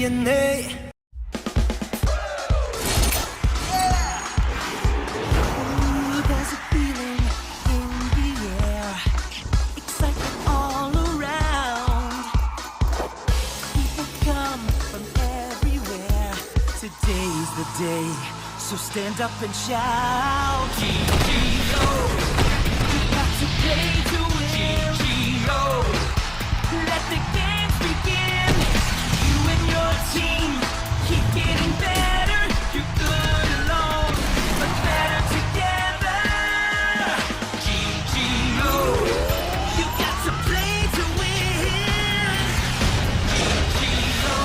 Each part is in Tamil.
DNA. Ooh, there's a feeling in the air, excitement all around. People come from everywhere. Today's the day, so stand up and shout. GGO, you got to play to win. GGO, let the games begin. You and your team keep getting better. You're good alone, but better together. GGO, you got to play to win. GGO.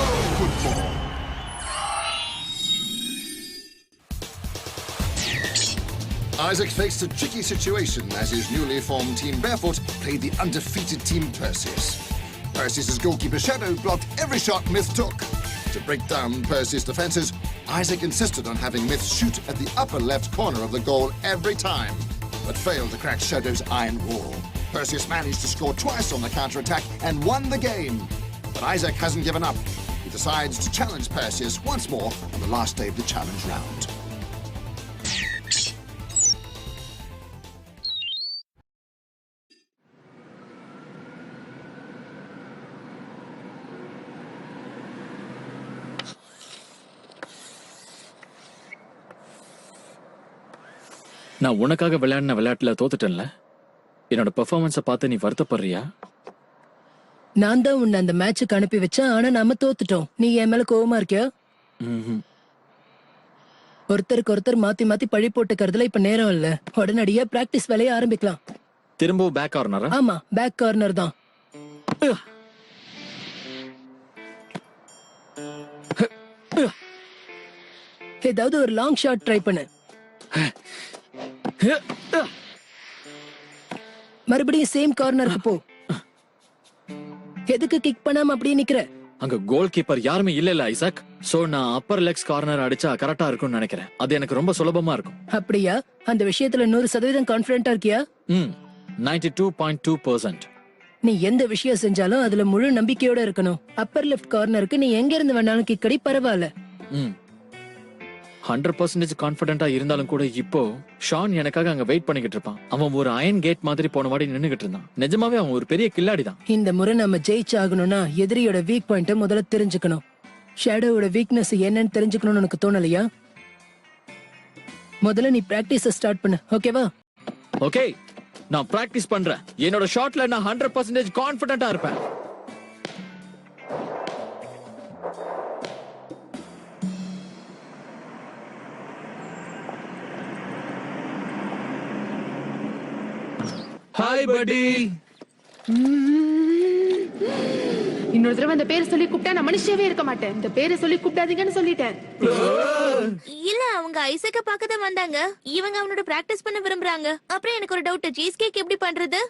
Isaac faced a tricky situation as his newly formed Team Barefoot played the undefeated Team Perseus. Perseus' goalkeeper Shadow blocked every shot Myth took. To break down Perseus' defences, Isaac insisted on having Myth shoot at the upper left corner of the goal every time, but failed to crack Shadow's iron wall. Perseus managed to score twice on the counter-attack and won the game. But Isaac hasn't given up. He decides to challenge Perseus once more on the last day of the challenge round. நான் உனக்காக விளையாடின விளையாட்டுல தோத்துட்டேன்ல. என்னோட பெர்ஃபார்மன்ஸை பார்த்து நீ வருத்தப்படுறியா? நான் தான் உன்னை அந்த மேட்சுக்கு அனுப்பி வச்சேன், ஆனா நாம தோத்துட்டோம். நீ என் மேல கோவமா இருக்கியா? ஒருத்தருக்கு ஒருத்தர் மாத்தி மாத்தி பழி போட்டுக்கிறதுல இப்ப நேரம் இல்ல. உடனடியா பிராக்டிஸ் வேலையை ஆரம்பிக்கலாம். திரும்பவும் பேக் கார்னரா? ஆமா, பேக் கார்னர் தான். ஏதாவது ஒரு லாங் ஷாட் ட்ரை பண்ணு. மறுபடியும் சேம் கார்னருக்கு போ. எதுக்கு கிக் பண்ணாம அப்படியே நிக்கிற? அங்க கோல் கீப்பர் யாருமே இல்ல ஐசாக். சோ நான் அப்பர் லெக்ஸ் கார்னர் அடிச்சா கரெக்டா இருக்கும்னு நினைக்கிறேன். அது எனக்கு ரொம்ப சுலபமா இருக்கும். அப்படியா? அந்த விஷயத்துல 100% கான்பிடென்ட்டா இருக்கியா? 92.2%. நீ எந்த விஷயம் செஞ்சாலும் அதுல முழு நம்பிக்கையோட இருக்கணும். அப்பர் லெஃப்ட் கார்னருக்கு நீ எங்க இருந்து வேணாலும் கிக் அடி, பரவாயில்ல. 100% கான்பிடென்ட்டா இருந்தாலும் கூட இப்போ ஷான் எனக்காக அங்க வெயிட் பண்ணிக்கிட்டு இருப்பான். அவன் ஒரு அயன் கேட் மாதிரி போன வாடி நின்னுகிட்டு இருந்தான். நிஜமாவே அவன் ஒரு பெரிய கில்லாடி தான். இந்த முறை நம்ம ஜெயிச்சாகணும்னா எதிரியோட வீக் பாயிண்ட முதல்ல தெரிஞ்சுக்கணும். ஷேடோவோட வீக்னஸ் என்னன்னு தெரிஞ்சுக்கணும்னு உனக்கு தோணலையா? முதல்ல நீ பிராக்டிஸ் ஸ்டார்ட் பண்ணு, ஓகேவா? ஓகே, நான் பிராக்டிஸ் பண்றேன். என்னோட ஷாட்ல நான் 100% கான்பிடென்ட்டா இருப்பேன். ஹாய் படி. இன்னொரு தடவை அந்த பேரை சொல்லி கூப்பிட்டா நான் மனுஷியாவே இருக்க மாட்டேன். இந்த பேரை சொல்லி கூப்பிடாதீங்கன்னு சொல்லிட்டேன். இல்ல, அவங்க ஐசக்க பார்க்க தான் வந்தாங்க. இவங்க அவனோட பிராக்டிஸ் பண்ண விரும்புறாங்க. அப்புறம் எனக்கு ஒரு டவுட், சீஸ் கேக் எப்படி பண்றது?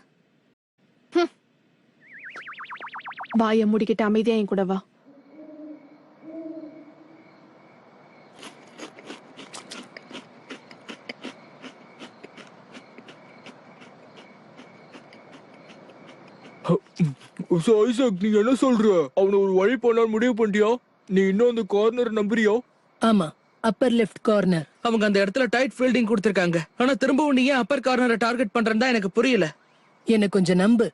வாயை மூடிக்கிட்டு அமைதியா என் கூட வா. ஐசக், நீ என்ன சொல்ற? அவனை ஒரு வழி பண்ணால் முடிவு பண்ணிட்டியா? நீ இன்னும் அந்த கார்னர் நம்புறியா? ஆமா, அப்பர் லெஃப்ட் கார்னர். அவங்க அந்த இடத்துல டைட் ஃபீல்டிங் கொடுத்திருக்காங்க. ஆனா திரும்பவும் நீ ஏன் அப்பர் கார்னரை டார்கெட் பண்றதா எனக்கு புரியல. என்ன கொஞ்சம் நம்பு.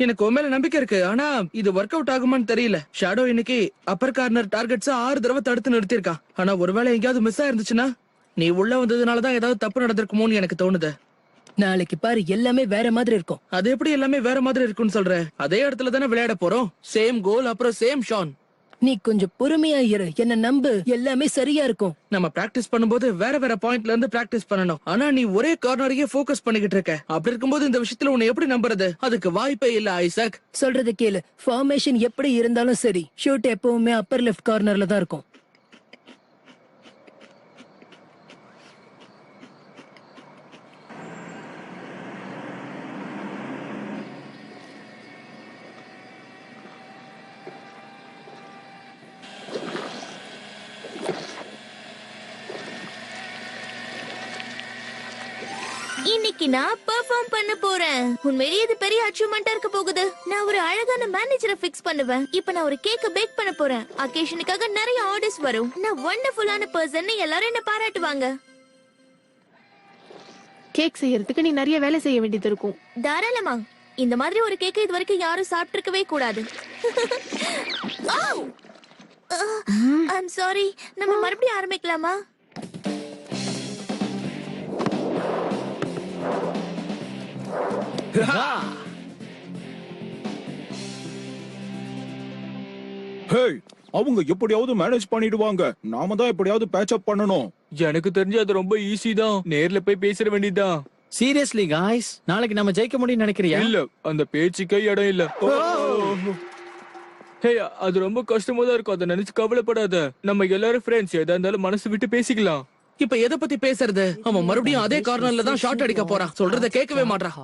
எனக்கு உன் மேல நம்பிக்கை இருக்கு, ஆனா இது ஒர்க் அவுட் ஆகுமான்னு தெரியல. ஷேடோ இன்னைக்கு அப்பர் கார்னர் டார்கெட்ஸ் 6 தடவை தடுத்து நிறுத்திருக்கான். ஆனா ஒருவேளை எங்கேயாவது மிஸ் ஆயிருந்துச்சுன்னா நீ உள்ள வந்ததுனாலதான் ஏதாவது தப்பு நடந்திருக்குமோன்னு எனக்கு தோணுது. நாளைக்கு பாரு, எல்லாமே வேற மாதிரி இருக்கும். அது எப்படி எல்லாமே வேற மாதிரி இருக்குன்னு சொல்ற? அதே இடத்துல தானே விளையாட போறோம். சேம் கோல், அப்புறம் சேம் ஷான். நீ கொஞ்சம் பொறுமையா இரு, என்ன நம்பு, எல்லாமே சரியா இருக்கும். நம்ம பிராக்டிஸ் பண்ணும்போது வேற வேற பாயிண்ட்ல இருந்து பிராக்டிஸ் பண்ணணும். ஆனா நீ ஒரே கார்னரையே ஃபோக்கஸ் பண்ணிக்கிட்டு இருக்க. அப்படி இருக்கும்போது இந்த விஷயத்துல உன்னை எப்படி நம்புறது? அதுக்கு வாய்ப்பே இல்ல ஐசக். சொல்றது கேளு, ஃபார்மேஷன் எப்படி இருந்தாலும் சரி, ஷூட் எப்பவுமே அப்பர் லெஃப்ட் கார்னர்ல தான் இருக்கும். இன்னைக்கு நான் பெர்ஃபார்ம் பண்ண போறேன். உண்மையிலேயே இது பெரிய அச்சீவ்மெண்டா இருக்க போகுது. நான் ஒரு அழகான மேனேஜரை ஃபிக்ஸ் பண்ணுவேன். இப்போ நான் ஒரு கேக்க பேக் பண்ண போறேன். அகேஷனுக்காக நிறைய ஆர்டர்ஸ் வரும். நான் வண்டர்ஃபுல்லான பர்சன், எல்லாரும் என்ன பாராட்டுவாங்க. கேக் செய்யறதுக்கு நீ நிறைய வேலை செய்ய வேண்டியது இருக்கும். தாராளமா. இந்த மாதிரி ஒரு கேக்க இது வரைக்கும் யாரும் சாப்பிட்டிருக்கவே கூடாது. I'm sorry. நம்ம மறுபடியும் ஆரம்பிக்கலாமா? ஹேய், அவங்க எப்படியாவது மேனேஜ் பண்ணிடுவாங்க. நாம தான் எப்படியாவது பேட்ச் அப் பண்ணனும். எனக்கு தெரிஞ்சு அது ரொம்ப ஈஸி தான். நேர்ல போய் பேசிட வேண்டியதுதான். சீரியஸ்லி காய்ஸ், நாளைக்கு நம்ம ஜெயிக்க முடியும்னு நினைக்கிறியா? இல்ல, அந்த பேச்சுக்கே இடம் இல்ல. ஹே, அது ரொம்ப கஷ்டமா தான் இருக்கும். அதை நினைச்சு கவலைப்படாத. நம்ம எல்லாரும் ஃப்ரெண்ட்ஸ். எதா இருந்தாலும் மனசு விட்டு பேசிக்கலாம். இப்ப எதை பத்தி பேசுறது? அவன் மறுபடியும் அதே கார்னர்ல தான் ஷாட் அடிக்க போறான். சொல்றத கேட்கவே மாட்டான்.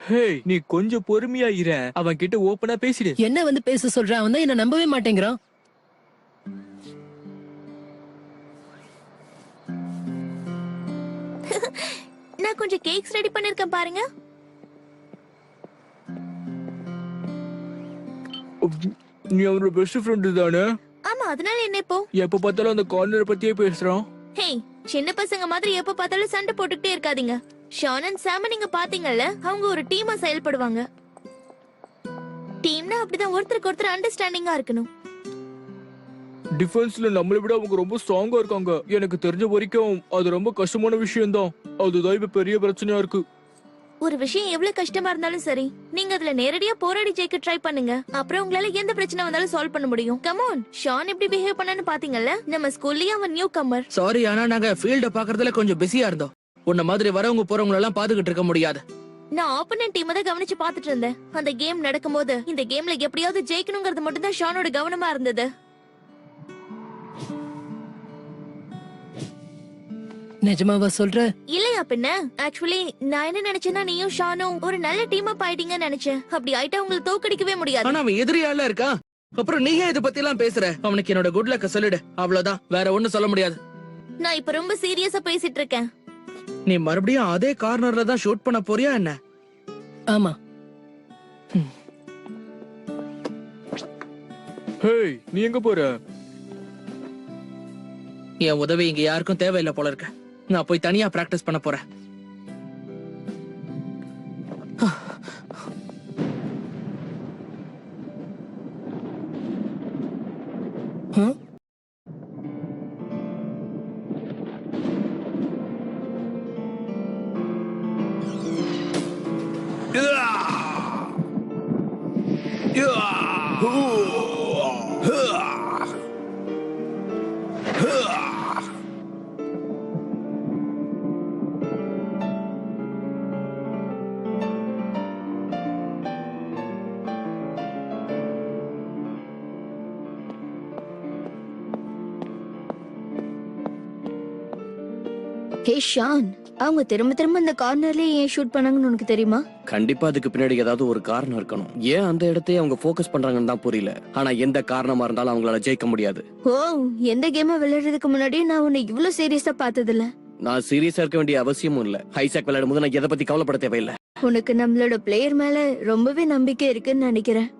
ஹே, நீ கொஞ்சம் பொறுமையா இரு. அவன் கிட்ட ஓபனா பேசிடு. என்ன வந்து பேச சொல்றான்? அவன் தான் என்ன நம்பவே மாட்டேங்கிறான். நான் கொஞ்சம் கேக்ஸ் ரெடி பண்ணிருக்கேன் பாருங்க. நீ அவனோட பெஸ்ட் ஃப்ரெண்டு தானே? ஆமா, அதனால என்ன இப்போ? எப்ப பார்த்தாலும் அந்த கார்னர் பத்தியே பேசுறான். ஹே, சின்ன பசங்க மாதிரி எப்ப பார்த்தாலும் சண்டை போட்டுக்கிட்டே இருக்காதீங்க. ஷான் அண்ட் சாம் நீங்க பாத்தீங்கல்ல, அவங்க ஒரு டீமா செயல்படுவாங்க. டீம்னா அப்படிதான் ஒருத்தருக்கு ஒருத்தர் அண்டர்ஸ்டாண்டிங்கா இருக்கணும். டிஃபென்ஸ்ல நம்மளை விட அவங்க ரொம்ப ஸ்ட்ராங்கா இருக்காங்க. எனக்கு தெரிஞ்ச வரைக்கும் அது ரொம்ப கஷ்டமான விஷயம் தான். அதுதான் இப்ப பெரிய பிரச்சனையா இருக்கு. ஒரு விஷயம் எவ்வளவு கஷ்டமா இருந்தாலும் சரி, நீங்க அதுல நேரடியா போராடி ஜெயிக்க ட்ரை பண்ணுங்க. அப்புறம் உங்களால எந்த பிரச்சனை வந்தாலும் சால்வ் பண்ண முடியும். கம் ஆன், ஷான் எப்படி பிஹேவ் பண்ணான்னு பாத்தீங்கல்ல? நம்ம ஸ்கூல்லயே அவன் நியூ கம்மர். சாரி, ஆனா நாங்க ஃபீல்ட பாக்குறதுல கொஞ்சம் பிஸியா இருந்தோம். உன்ன மாதிரி வரவங்க போறவங்க எல்லாம் பாத்துக்கிட்டு இருக்க முடியாது. நான் ஆப்போனன்ட் டீமை தான் கவனிச்சு பாத்துட்டு இருந்தேன். அந்த கேம் நடக்கும்போது இந்த கேம்ல எப்படியாவது ஜெயிக்கணுங்கிறது மட்டும் தான் ஷானோட கவனமா இருந்தது. நிஜமாவா சொல்ற? இல்லையா பின்ன? ஆக்சுவலி நான் என்ன நினைச்சேன்னா, நீயும் ஷானும் ஒரு நல்ல டீம் அப் ஆயிட்டீங்கன்னு நினைச்சேன். அப்படி ஆயிட்டா உங்களை தோக்கடிக்கவே முடியாது. ஆனா அவன் எதிரியால இருக்கா. அப்புறம் நீ ஏன் இத பத்தி எல்லாம் பேசுற? அவனுக்கு என்னோட குட் லக்க சொல்லிடு. அவ்வளவுதான், வேற ஒண்ணும் சொல்ல முடியாது. நான் இப்ப ரொம்ப சீரியஸா பேசிட்டு இருக்கேன். நீ மறுபடியும் அதே கார்னர்ல தான் ஷூட் பண்ண போறியா என்ன? ஆமா. ஹே, நீ எங்க போற? என் உதவி இங்க யாருக்கும் தேவையில்லை போல இருக்க. நான் போய் தனியா பிராக்டிஸ் பண்ண போறேன். ஹே ஷான், அவங்க திரும்ப திரும்ப இந்த கார்னர்லயே ஏன் ஷூட் பண்ணாங்கன்னு உனக்கு தெரியுமா? கண்டிப்பா அதுக்கு பின்னாடி ஏதாவது ஒரு காரணம் இருக்கணும். ஏன் அந்த இடத்தையே அவங்க ஃபோக்கஸ் பண்றாங்கன்னு தான் புரியல. ஆனா எந்த காரணமா இருந்தாலும் அவங்களால ஜெயிக்க முடியாது. ஓ, எந்த கேமை விளையாடுறதுக்கு முன்னாடி நான் உன்னை இவ்வளவு சீரியஸா பார்த்தது இல்ல. நான் சீரியஸா இருக்க வேண்டிய அவசியமும் இல்ல. ஹைசாக் விளையாடும் போது நான் எதை பத்தி கவலைப்பட தேவையில்லை. உனக்கு நம்மளோட பிளேயர் மேல ரொம்பவே நம்பிக்கை இருக்குன்னு நினைக்கிறேன்.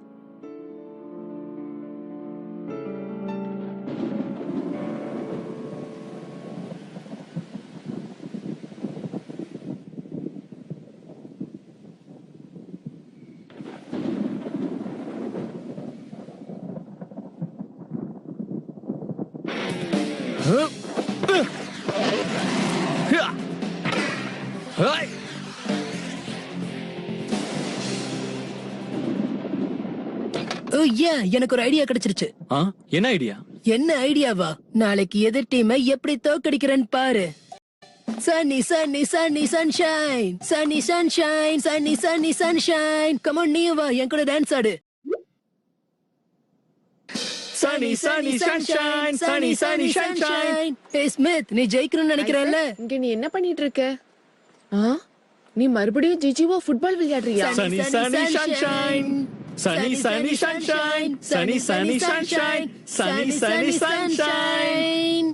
எனக்கு ஒரு ஐடியா கிடைச்சிருச்சு. என்ன ஐடியா? என்ன ஐடியாவா? நாளைக்கு எதிர் டீமை எப்படி தோக்கடிக்கிறேன்னு பாரு. Sunny sunny sunny sunshine, sunny sunshine, sunny sunny sunshine. Come on, நீ வா என் கூட டான்ஸ் ஆடு. Sunny sunny sunshine, sunny sunny sunshine. Hey Smith, நீ ஜெயிக்கணும்னு நினைக்கிறல்ல? இங்க நீ என்ன பண்ணிட்டு இருக்க? நீ மறுபடியும் ஜிஜிவோ ஃபுட்பால் விளையாடுறியா? சனி sunny sunshine, sunny sunny sunshine, sunny sunny sunshine, sunny sunny sunshine.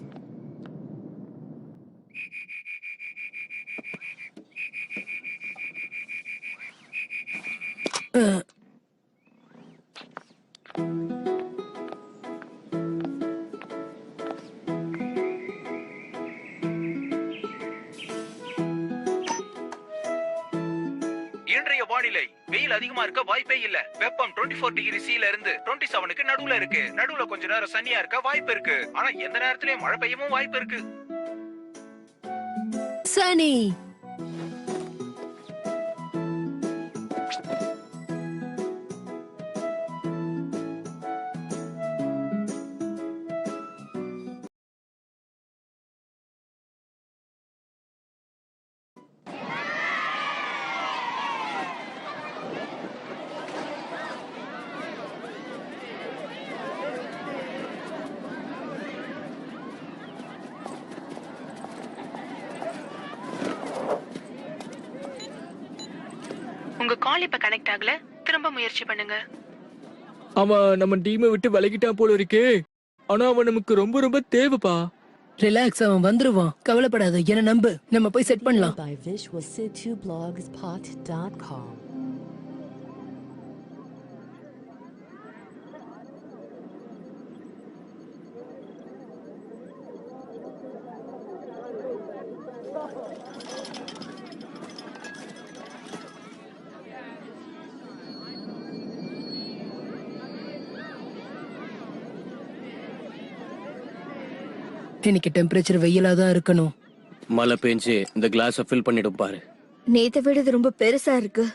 இன்றைய வானிலை வெயில் அதிகமா இருக்க வாய்ப்பே இல்ல. வெப்பம் 24 டிகிரி C இருந்து 27க்கு நடுவுல இருக்கு. நடுவுல கொஞ்ச நேரம் சன்னியா இருக்க வாய்ப்பு இருக்கு. ஆனா எந்த நேரத்திலயும் மழை பெய்யவும் வாய்ப்பு இருக்கு. சனி உங்க கால் இப்ப கனெக்ட் ஆகல, திரும்ப முயற்சி பண்ணுங்க. அவன் நம்ம டீமை விட்டு விலகிட்டான் போல இருக்கே. ஆனா அவன் நமக்கு ரொம்ப ரொம்ப தேவைப்பா. ரிலாக்ஸ், அவன் வந்துருவான். கவலைப்படாத, என்ன நம்பு. நம்ம போய் செட் பண்ணலாம். By visualcityblogsspot.com. இன்னைக்கு டெம்பரேச்சர் வெயிலா தான் இருக்கணும். மழை பெஞ்சு இந்த கிளாஸ ஃபில் பண்ணிடும் பாரு. நேத்தை விட இது ரொம்ப பெருசா இருக்கு.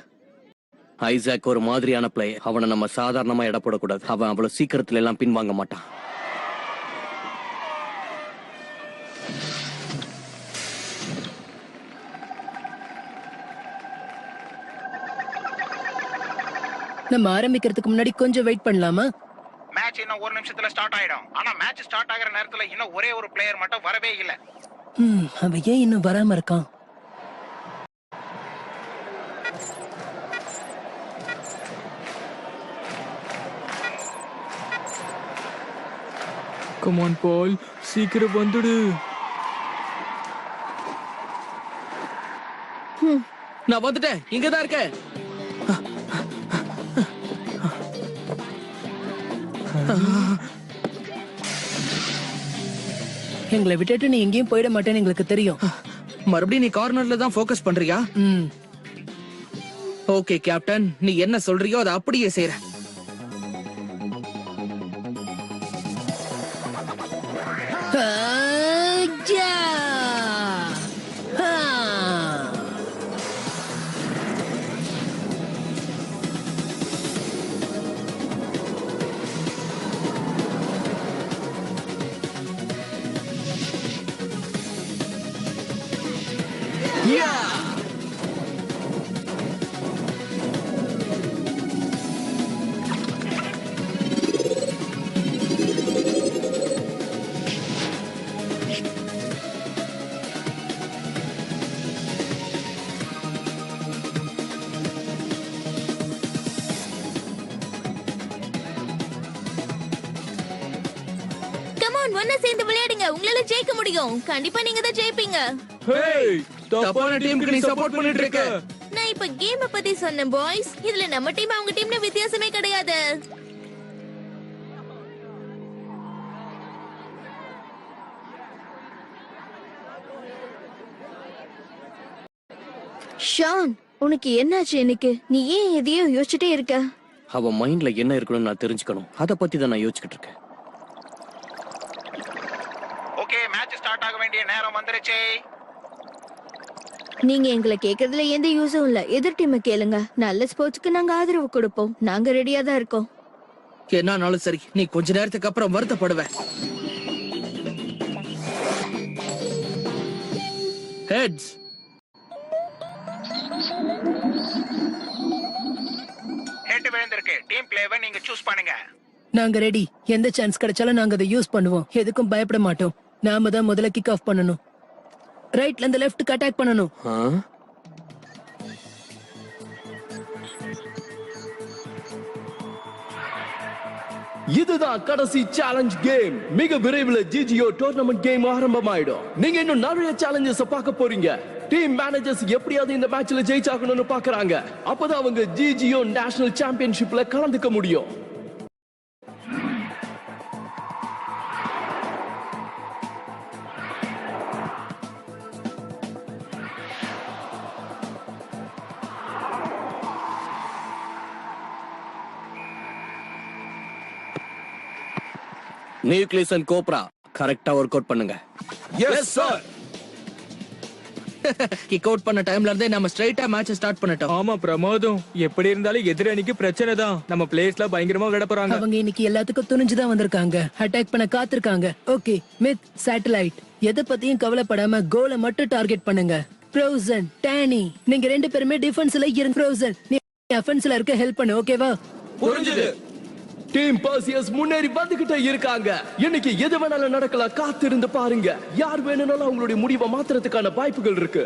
ஐசாக் ஒரு மாதிரியான பிளேயர். அவனை நம்ம சாதாரணமா எடை போடக்கூடாது. அவன் அவ்வளவு சீக்கிரத்துல எல்லாம் பின்வாங்க மாட்டான். நம்ம ஆரம்பிக்கிறதுக்கு முன்னாடி கொஞ்சம் வெயிட் பண்ணலாமா? மேட்ச் இன்னும் ஒரு நிமிஷத்துல ஸ்டார்ட் ஆயிடும். ஆனா மேட்ச் ஸ்டார்ட் ஆகிற நேரத்துல இன்னும் ஒரே ஒரு பிளேயர் மட்டும் வரவே இல்ல. அவன் ஏன் இன்னும் வராம இருக்கான்? கம் ஆன் பால், சீக்கிரம் வந்துடு. நான் வந்துட்டேன், இங்கதான் இருக்கேன். எங்களை விட்டுட்டு நீ எங்கேயும் போயிட மாட்டேன்னு எங்களுக்கு தெரியும். மறுபடியும் நீ கார்னர்ல தான் ஃபோக்கஸ் பண்றியா? ஓகே கேப்டன், நீ என்ன சொல்றியோ அதை அப்படியே செய்யற. ஒன்னா சேர்ந்து விளையாடுங்க, உங்களால ஜெயிக்க முடியும். கண்டிப்பா நீங்க தான் ஜெயிப்பீங்க. ஹேய், தப்பான டீமுக்கு நீ சப்போர்ட் பண்ணிட்டு இருக்க. நான் இப்ப கேம் பத்தி சொன்னேன் பாய்ஸ். இதுல நம்ம டீம் அவங்க டீம்ல வித்தியாசமே கிடையாது. ஷான், உனக்கு என்னாச்சு இன்னைக்கு? நீ ஏன் எதையோ யோசிச்சுட்டே இருக்க? அவன் மைண்ட்ல என்ன இருக்கணும்னு நான் தெரிஞ்சுக்கணும். அத பத்தி தான் நான் யோசிச்சுட்டு இருக்கேன். ஓகே, மேட்ச் ஸ்டார்ட் ஆக வேண்டிய நேரம் வந்துருச்சு. நீங்க எங்களை கேக்குறதுல எந்த யூஸும் இல்ல. எதிர் டீமை கேளுங்க. நல்ல ஸ்போர்ட்ஸ்க்கு நாங்க ஆதரவு கொடுப்போம். நாங்க ரெடியா தான் இருக்கோம். என்னாலும் சரி, நீ கொஞ்ச நேரத்துக்கு அப்புறம் வருத்தப்படுவ. ஹெட்ஸ். ஹெட் விழுந்திருக்கு. டீம் பிளேவை நீங்க சூஸ் பண்ணுங்க. நாங்க ரெடி. எந்த சான்ஸ் கிடைச்சாலும் நாங்க அதை யூஸ் பண்ணுவோம். எதுக்கும் பயப்பட மாட்டோம். நாம தான் முதல்ல கிக் ஆஃப் பண்ணணும். ரைட்ல இருந்து லெஃப்ட்க்கு அட்டாக் பண்ணணும். இதுதான் கடைசி சேலஞ்ச் கேம். மிக விரைவில் ஜிஜிஓ டோர்னமெண்ட் கேம் ஆரம்பமாயிடும். நீங்க இன்னும் நிறைய சேலஞ்சஸ் பார்க்க போறீங்க. டீம் மேனேஜர்ஸ் எப்படியாவது இந்த மேட்ச்ல ஜெயிச்சாகணும்னு பாக்குறாங்க. அப்பதான் அவங்க GGO நேஷனல் சாம்பியன்ஷிப்ல கலந்துக்க முடியும். நியூக்ளியஸ் அண்ட் கோப்ரா கரெக்டா ஒர்க் அவுட் பண்ணுங்க. Yes sir. கிக் அவுட் பண்ண டைம்ல இருந்தே நம்ம ஸ்ட்ரைட்டா மேட்ச் ஸ்டார்ட் பண்ணிட்டோம். ஆமா பிரமாதம். எப்படி இருந்தாலும் எதிர அணிக்கு பிரச்சனை தான். நம்ம பிளேயர்ஸ்லாம் பயங்கரமா விளையாட போறாங்க. அவங்க இன்னைக்கு எல்லாத்துக்கும் துணிஞ்சுதான் வந்திருக்காங்க. அட்டாக் பண்ண காத்திருக்காங்க. ஓகே மித், சேட்டலைட் எதை பத்தியும் கவலைப்படாம கோலை மட்டும் டார்கெட் பண்ணுங்க. ஃப்ரோசன், டேனி நீங்க 2 பேருமே டிஃபென்ஸ்ல இருங்க. ஃப்ரோசன் நீ அஃபென்ஸ்ல இருக்க ஹெல்ப் பண்ணு. ஓகேவா? புரிஞ்சுது. டீம் பர்சியஸ் முன்னேறி வந்துகிட்டே இருக்காங்க. இன்னைக்கு எது வேணாலும் நடக்கலாம். காத்திருந்து பாருங்க. யார் வேணும்னாலும் அவங்களுடைய முடிவை மாத்துறதுக்கான வாய்ப்புகள் இருக்கு.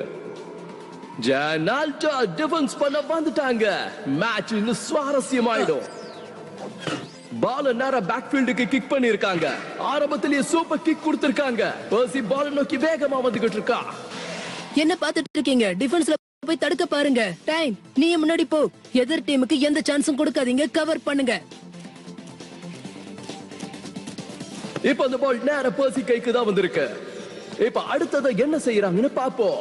ஜெனால்டா டிஃபென்ஸ் பண்ண வந்துட்டாங்க. மேட்ச் இன்னும் சுவாரஸ்யமாயிடும். பால நேரா பேக்ஃபீல்டுக்கு கிக் பண்ணிருக்காங்க. ஆரம்பத்திலேயே சூப்பர் கிக் கொடுத்திருக்காங்க. பர்சி பால் நோக்கி வேகமா வந்துகிட்டு இருக்கா. என்ன பாத்துட்டு இருக்கீங்க? டிஃபென்ஸ்ல போய் தடுக்க பாருங்க. டைம் நீ முன்னாடி போ. எதிர் டீமுக்கு எந்த சான்ஸும் கொடுக்காதீங்க. கவர் பண்ணுங்க. இப்ப அந்த பால் நேரா பர்சி கைக்கு தான் வந்திருக்கு. இப்ப அடுத்ததை என்ன செய்யறாங்கன்னு பாப்போம்.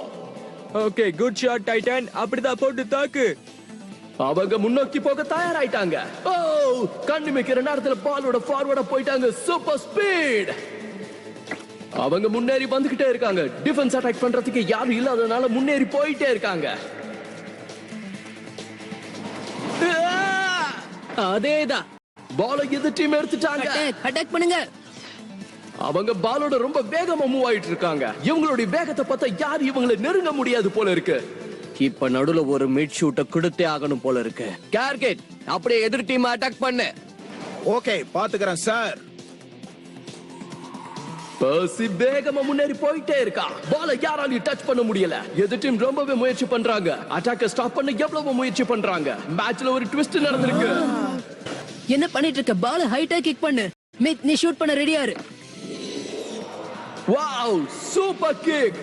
Okay good shot Titan. அப்படிதான் போட்டு தாக்கு. அவங்க முன்னோக்கி போக தயாராயிட்டாங்க. ஓ கண்ணு வைக்கிற நேரத்துல பாலோட ஃபார்வர்டா போயிட்டாங்க. Super speed. அவங்க முன்னேறி வந்துகிட்டே இருக்காங்க. டிஃபென்ஸ் அட்டாக் பண்றதுக்கு யாரும் இல்லாதனால முன்னேறி போயிட்டே இருக்காங்க. அதேதான். பால எது டீம் எடுத்துட்டாங்க. அட்டாக் பண்ணுங்க. அவங்க பாலோட ரொம்ப வேகமா மூவ் ஆயிட்டு இருக்காங்க. இவங்களுடைய வேகத்தை பார்த்தா யார் இவங்களை நெருங்க முடியாது போல இருக்கு. இப்ப நடுவுல ஒரு மிட் ஷூட்ட கொடுத்தே ஆகணும் போல இருக்கு. கார்கெட் அப்படியே எதிர் டீம் அட்டாக் பண்ணு. ஓகே பாத்துக்கிறேன் சார். பர்சி வேகமா முன்னேறி போயிட்டே இருக்கா. பால யாராலையும் டச் பண்ண முடியல. எதிர் டீம் ரொம்பவே முயற்சி பண்றாங்க. அட்டாக்க ஸ்டாப் பண்ண எவ்வளவு முயற்சி பண்றாங்க. மேட்ச்ல ஒரு ட்விஸ்ட் நடந்திருக்கு. என்ன பண்ணிட்டு இருக்க? பால ஹைட்டா கிக் பண்ணு. மித் நீ ஷூட் பண்ண ரெடியா இரு. Wow super kick.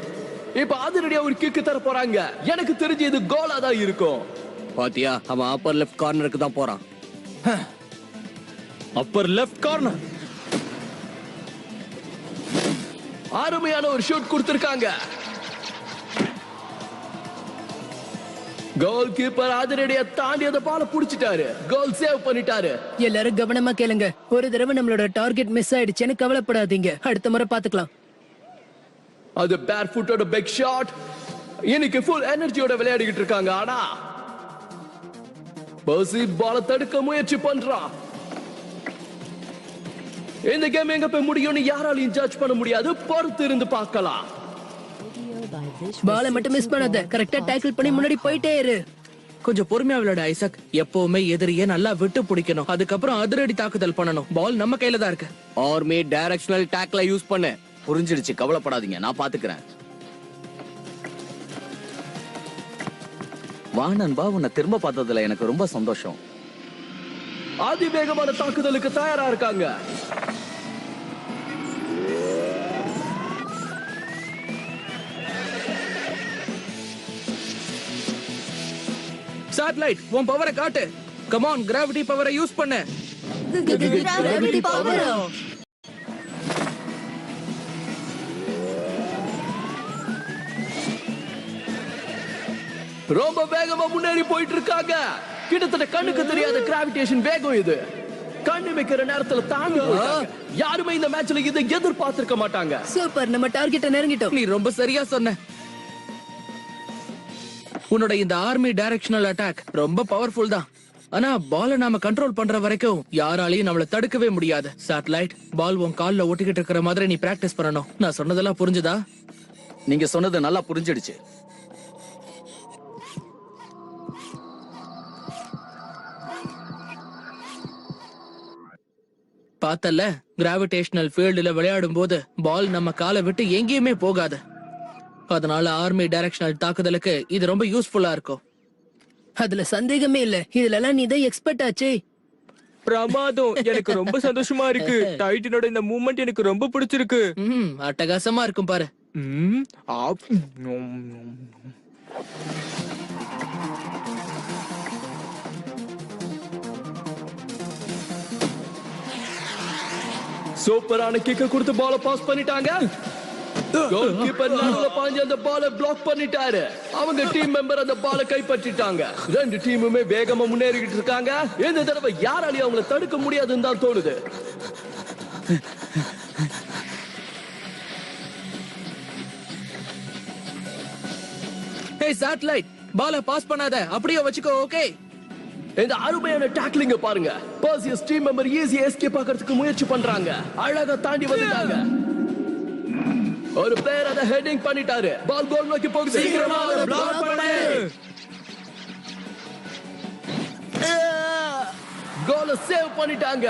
இப்ப அதிரடியா ஒரு கிக் தர போறாங்க. எனக்கு தெரிஞ்சு இது கோலா தான் இருக்கும். பாத்தியா அவன் அப்பர் லெஃப்ட் கார்னருக்கு தான் போறான். Upper left corner. அருமையான ஒரு ஷூட் கொடுத்திருக்காங்க. கோல் கீப்பர் அதிரடியா தாண்டி அந்த பால புடிச்சிட்டாரு. கோல் சேவ் பண்ணிட்டாரு. எல்லாரும் கவனமா கேளுங்க. ஒரு தடவை நம்மளோட டார்கெட் மிஸ் ஆயிடுச்சுன்னு கவலைப்படாதீங்க. அடுத்த முறை பாத்துக்கலாம். அது பேர் ஃபுட்டோட பிக் ஷாட். இன்னைக்கு ஃபுல் எனர்ஜியோட விளையாடிட்டு இருக்காங்க. ஆனா பர்சி பால தடுக்க முயற்சி பண்றான். இந்த கேம் எங்க போய் முடியும்னு யாராலையும் ஜட்ஜ் பண்ண முடியாது. பொறுத்து இருந்து பார்க்கலாம். பால மட்டும் மிஸ் பண்ணாத. கரெக்டா டேக்கிள் பண்ணி முன்னாடி போயிட்டே இரு. கொஞ்சம் பொறுமையா விளையாடு ஐசக். எப்பவுமே எதிரியை நல்லா விட்டு பிடிக்கணும். அதுக்கப்புறம் அதிரடி தாக்குதல் பண்ணணும். பால் நம்ம கையில தான் இருக்கு. ஆர்மி டைரக்ஷனல் டேக்ல யூஸ் பண்ணு. புரிஞ்சிடுச்சு, கவலைப்படாதீங்க, நான் பாத்துக்கிறேன். வா நண்பா, உன்னை திரும்ப பார்த்ததுல எனக்கு ரொம்ப சந்தோஷம். அதிவேகமான தாக்குதலுக்கு தயாரா இருக்காங்க. சேட்டலைட் உன் பவரை காட்டு. கம் ஆன், கிராவிட்டி பவரை யூஸ் பண்ணு. Gravity power. ரொம்ப வேகமா முன்னேறி போயிட்டு இருக்காங்க. கிட்டத்தட்ட கண்ணுக்கு தெரியாத கிராவிடேஷன் வேகம் இது. கண்ணு வைக்கிற நேரத்துல தாண்டி போயிட்டாங்க. யாருமே இந்த மேட்ச்ல இதை எதிர்பார்த்திருக்க மாட்டாங்க. சூப்பர், நம்ம டார்கெட்டை நெருங்கிட்டோம். நீ ரொம்ப சரியா சொன்ன. உன்னோட இந்த ஆர்மி டைரக்ஷனல் அட்டாக் ரொம்ப பவர்ஃபுல் தான். ஆனா பால நாம கண்ட்ரோல் பண்ற வரைக்கும் யாராலையும் நம்மள தடுக்கவே முடியாது. சேட்டலைட், பால் உன் கால்ல ஒட்டிக்கிட்டு இருக்கிற மாதிரி நீ பிராக்டிஸ் பண்ணணும். நான் சொன்னதெல்லாம் புரிஞ்சுதா? நீங்க சொன்னது நல்லா புரிஞ்சிடுச்சு. பார்த்தல, கிராவிடேஷனல் ஃபீல்டுல விளையாடும் போது பால் நம்ம காலை விட்டு எங்கேயுமே போகாது. அதனால ஆர்மி டைரக்ஷனல் தாக்குதலுக்கு இது ரொம்ப யூஸ்ஃபுல்லா இருக்கும். அதுல சந்தேகமே இல்ல. இதுல எல்லாம் நீ தான் எக்ஸ்பர்ட் ஆச்சே. பிரமாதம், எனக்கு ரொம்ப சந்தோஷமா இருக்கு. டைட்டனோட இந்த மூவ்மெண்ட் எனக்கு ரொம்ப பிடிச்சிருக்கு. அட்டகாசமா இருக்கும் பாரு. ம், ஆப். நொம், நொம், நொம். சூப்பரான கிக்க கொடுத்து பால பாஸ் பண்ணிட்டாங்க. கோல் கீப்பர் நடுவுல பாஞ்சு அந்த பால பிளாக் பண்ணிட்டாரு. அவங்க டீம் மெம்பர் அந்த பால கைப்பற்றிட்டாங்க. ரெண்டு டீமுமே வேகமா முன்னேறிக்கிட்டு இருக்காங்க. இந்த தடவை யாராலையும் அவங்கள தடுக்க முடியாதுன்னு தான் தோணுது. ஹே சாட்டலைட், பால பாஸ் பண்ணாத, அப்படியே வச்சுக்கோ. ஓகே, இந்த அருமையான டாக்லிங்க பாருங்க. பர்சியஸ் டீம் மெம்பர் ஈஸியா எஸ்கேப் ஆகிறதுக்கு முயற்சி பண்றாங்க. அழகா தாண்டி வந்துட்டாங்க. ஒரு பிளேயர் அத ஹெட்டிங் பண்ணிட்டாரு. பால் கோல் நோக்கி போகுது. சீக்கிரமா அதை block பண்ணு. கோல சேவ் பண்ணிட்டாங்க.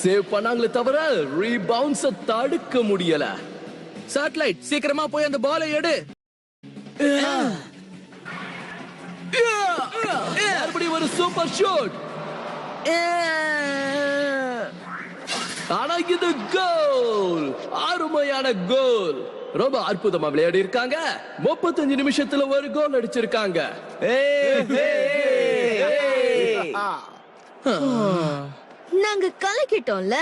சேவ் பண்ணாங்களே தவிர ரீபவுண்ட்ஸ தடுக்க முடியல. சாட்டலைட், சீக்கிரமா போய் அந்த பாலை எடு. மறுபடியும் ஒரு சூப்பர் ஷாட். ஆனா இது கோல், அருமையான கோல். ரொம்ப அற்புதமா விளையாடி இருக்காங்க. 35 நிமிஷத்துல ஒரு கோல் அடிச்சிருக்காங்க. நாங்க கலக்கிட்டோம்ல.